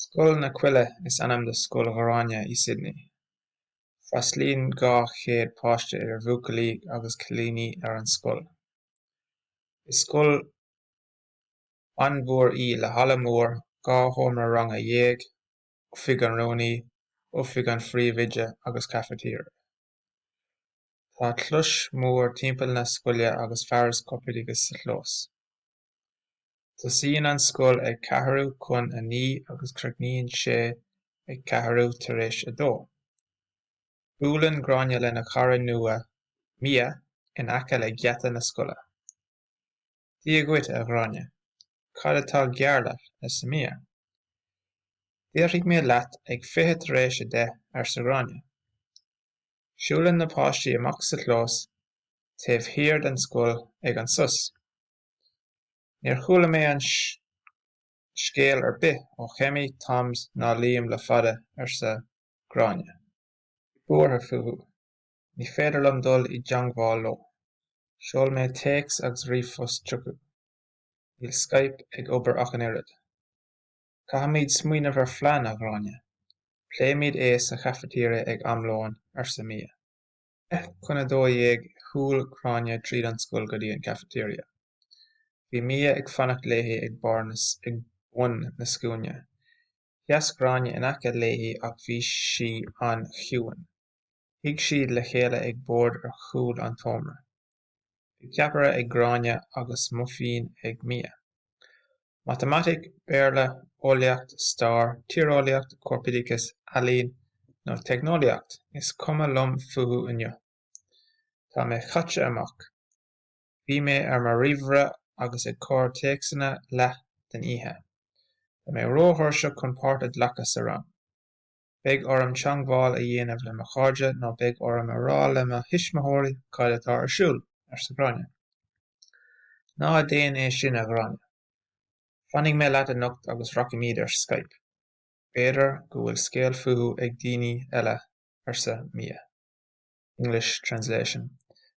Scoil na Cuille is anam de Scoil Gháraine í Sydney. Freaslíonn gá chéad páiste ar bhuacalaí agus cillíní ar an scoil. Is scoil an-mhór í le halla mór, gá thómra rang a dhéag, oifig an rónaí, oifig an phríomhuide agus cafetéara. Tá clois mór timpeall na scoile agus fearras coipíochas sa chlós. Tosaíonn an scoil ag 4 chun a 9 agus cruithníonn sé ag 4 tar éis a 2. Bualann Gráinne lena cara nua, Mia, in aice le gceata na scoile. Díoghuit a Gráinne, cad atá gearrlaat as sa Mia. D'éirigh mé leat ag 20 tar éis a 10 ar sa Gráinne. Siúlann na páistí amach sa chlós, taobh thiar den scoil ag an sus. Níor chuala mé an scéal ar bith ó Chemí, Tom's ná Liam le fada ar sa Gráinne. Buairtha fuhu, ní féidir liom dul i dteangmháil leo. Seol mé téacs agus ríomhphost trucu. Níl Skype ag obair ach an oiread. Caithimid smaoinemh ar phlean a Gráinne. Pléimid é sa cafetéara ag amlóin ar sa Mia. Chun a 2 dhéag thúil Gráinne tríd an scoil go dtí an cafetéara. Bhí Mia ag fanacht léithí ag bun na scúine. Theas Gráinne in aice léithí ach bhí sí an chiúin. Thig siad le chéile ag bord ar chúl an tómra. Bhí ceapara ag Gráinne agus muifín ag Mia. Matamaitic, béarla, óileacht, star, tíreolaíocht, corpíochas, alín nó teicneolaíocht is cuma liom fuhu inniu. Tá mé chaite amach. Bhí mé ar mar ríomhre agus ag cóir téacsanna leath den oíche. Tá mé róthairse chun páirtead leachas a rang. Beidh orm teangmháil a dhéanamh le mo chairde nó beidh orm a rá le mo hismeóirí cad atá ar siúl ar sa Gráinne. Ná a déan é sin a Gráinne. Fanning mé leat a nocht agus rachimid ar Skype. B'fhéidir go bhfuil scéal fuhu ag daoine eile ar sa Mia. English translation.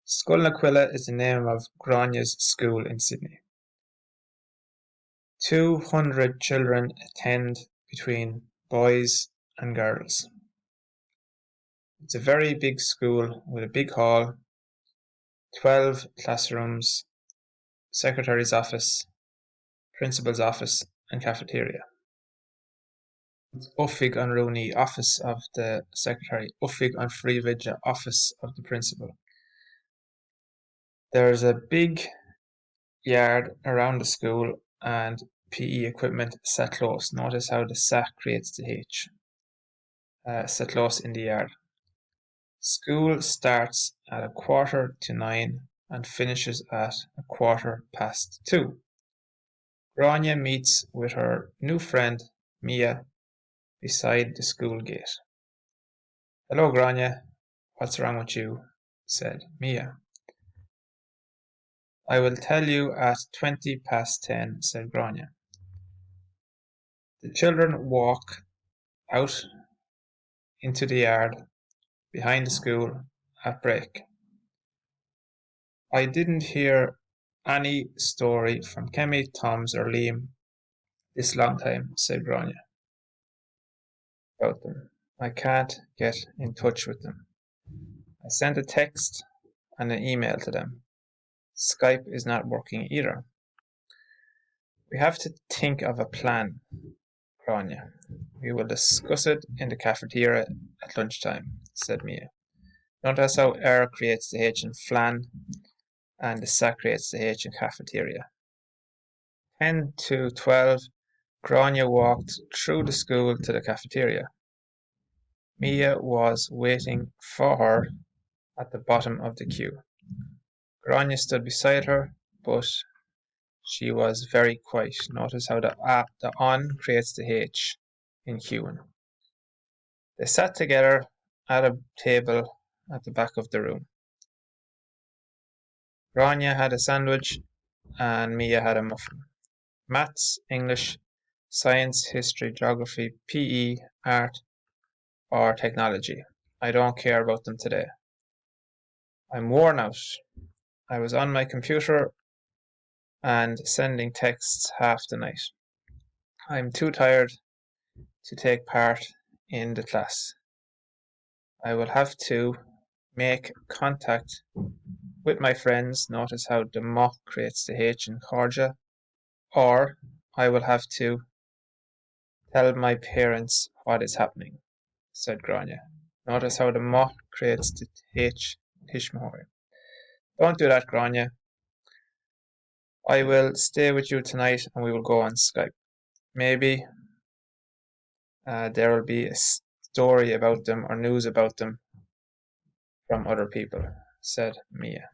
Scoil na Cuille is the name of Gráinne's school in Sydney. 200 children attend between boys and girls. It's a very big school with a big hall, 12 classrooms, secretary's office, principal's office and cafeteria. Oifig an rónaí, office of the secretary, oifig an phríomhuide, office of the principal. There's a big yard around the school and PE equipment set close. Notice how the sa creates the H. Set close in the yard. School starts at 8:45 and finishes at 2:15. Gráinne meets with her new friend Mia beside the school gate. Hello Gráinne, what's wrong with you? Said Mia. I will tell you at 10:20, said Gráinne. The children walk out into the yard behind the school at break. I didn't hear any story from Chemmy, Tom's or Liam this long time, said Gráinne. About them. I can't get in touch with them. I sent a text and an email to them. Skype is not working either. We have to think of a plan, Gráinne. We will discuss it in the cafeteria at lunchtime, said Mia. Notice how R creates the H in flan and the SA creates the H in cafeteria. 10 to 12, Gráinne walked through the school to the cafeteria. Mia was waiting for her at the bottom of the queue. Gráinne stood beside her, but she was very quiet. Notice how the on creates the H in queuing. They sat together at a table at the back of the room. Gráinne had a sandwich and Mia had a muffin. Maths, English, science, history, geography, PE, art, or technology. I don't care about them today. I'm worn out. I was on my computer and sending texts half the night. I'm too tired to take part in the class. I will have to make contact with my friends. Notice how the mo creates the H in Corja. Or I will have to tell my parents what is happening, said Grania. Notice how the mo creates the H Tishmahori. Don't do that, Grania. I will stay with you tonight and we will go on Skype. Maybe there will be a story about them or news about them from other people, said Mia.